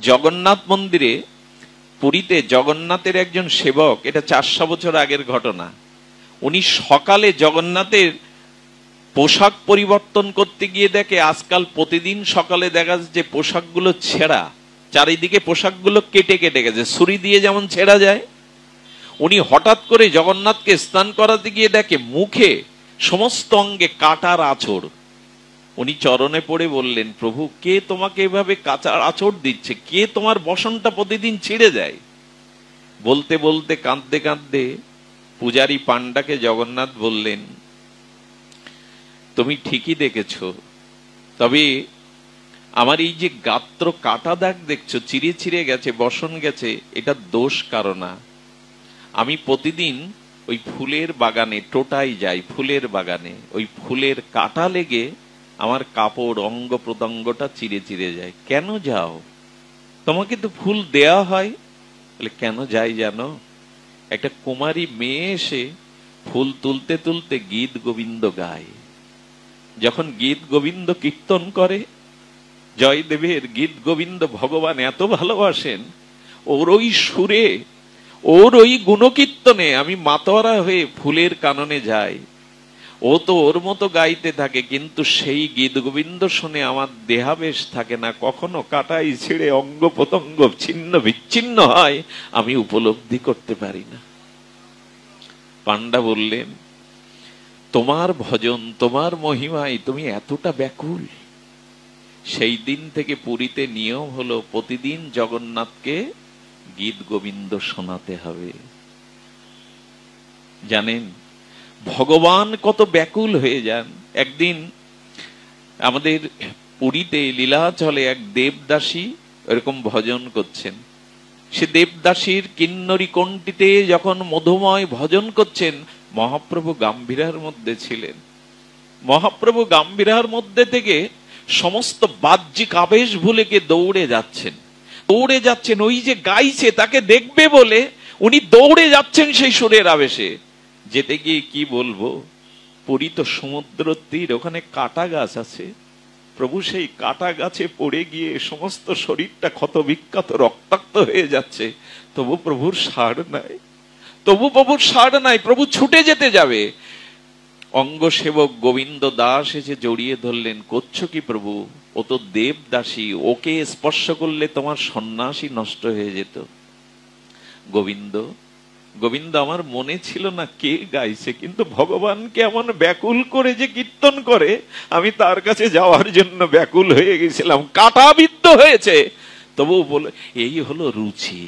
জগন্নাথ মন্দিরে, পুরীতে জগন্নাথের একজন সেবক, এটা 400 বছর আগের ঘটনা, উনি সকালে জগন্নাথের পোশাক পরিবর্তন করতে গিয়ে দেখে আজকাল প্রতিদিন সকালে দেখা যাচ্ছে পোশাকগুলো ছেঁড়া, চারিদিকে পোশাকগুলো কেটে কেটে গেছে, ছুরি দিয়ে যেমন ছেঁড়া যায়। উনি হঠাৎ করে জগন্নাথকে স্নান করাতে গিয়ে দেখে মুখে সমস্ত অঙ্গে কাটার আঁচড়। উনি চরণে পড়ে বললেন, প্রভু, কে তোমাকে এভাবে কাটার আঁচড় দিচ্ছে? কে তোমার বসনটা প্রতিদিন ছিঁড়ে যায়? বলতে বলতে কাঁদতে কাঁদতে পূজারী পান্ডাকে জগন্নাথ বললেন, তুমি ঠিকই দেখেছ, তবে আমার এই যে গাত্র কাটা দাগ দেখছো, চিরে চিরে গেছে, বসন গেছে, এটা দোষ কারো না। আমি প্রতিদিন ওই ফুলের বাগানে টোটাই যাই, ফুলের বাগানে ওই ফুলের কাটা লেগে আমার কাপড় অঙ্গ প্রত্যঙ্গটা চিরে চিরে যায়। কেন যাও? তোমাকে তো ফুল দেয়া হয়। বলে, কেন যাই জানো? একটা কুমারী মেয়ে এসে ফুল তুলতে তুলতে গীত গোবিন্দ গায়। যখন গীত গোবিন্দ কীর্তন করে, জয়দেবের গীত গোবিন্দ ভগবান এত ভালোবাসেন, ওর ওই সুরে, ওর ওই গুণকীর্তনে আমি মাতোয়ারা হয়ে ফুলের কাননে যাই। ও তো ওর মতো গাইতে থাকে, কিন্তু সেই গীত গোবিন্দ শুনে আমার দেহাবেশ থাকে না, কখনো কাটাই ছেড়ে অঙ্গ প্রত্যঙ্গ ছিন্ন বিচ্ছিন্ন হয়, আমি উপলব্ধি করতে পারি না। পান্ডা বললেন, তোমার ভজন, তোমার মহিমায় তুমি এতটা ব্যাকুল। সেই দিন থেকে পুরীতে নিয়ম হলো প্রতিদিন জগন্নাথকে গীত গোবিন্দ শোনাতে হবে। জানেন ভগবান কত ব্যাকুল হয়ে যান। একদিন আমাদের পুরীতে লীলাচলে এক দেবদাসী এরকম ভজন করছেন। সে দেবদাসীর কিন্নরী কণ্ঠিতে যখন মধুময় ভজন করছেন, মহাপ্রভু গাম্ভীরার মধ্যে ছিলেন। মহাপ্রভু গাম্ভীরার মধ্যে থেকে সমস্ত বাহ্যিক আবেশ ভুলে গিয়ে দৌড়ে যাচ্ছেন, দৌড়ে যাচ্ছেন। ওই যে গাইছে তাকে দেখবে বলে উনি দৌড়ে যাচ্ছেন সেই সুরের আবেশে। যেতে গিয়ে কি বলবো, পুরী তো সমুদ্র তীর, ওখানে কাটা গাছ আছে। প্রভু সেই কাটা গাছে পড়ে গিয়ে সমস্ত শরীরটা ক্ষত বিক্ষত রক্তাক্ত হয়ে যাচ্ছে, তবু প্রভুর সাড় নাই, তবু প্রভুর সাড় নাই। প্রভু ছুটে যেতে যাবে, অঙ্গ সেবক গোবিন্দ দাস এসে জড়িয়ে ধরলেন। করছো কি প্রভু? ও তো দেবদাসী, ওকে স্পর্শ করলে তোমার সন্ন্যাসী নষ্ট হয়ে যেত। গোবিন্দ, গোবিন্দ আমার মনে ছিল না কে গাইছে, কিন্তু ভগবানকে এমন ব্যাকুল করে যে কীর্তন করে, আমি তার কাছে যাওয়ার জন্য ব্যাকুল হয়ে গেছিলাম, কাঁটাবিদ্ধ হয়েছে। তবু বলে, এই হলো রুচি।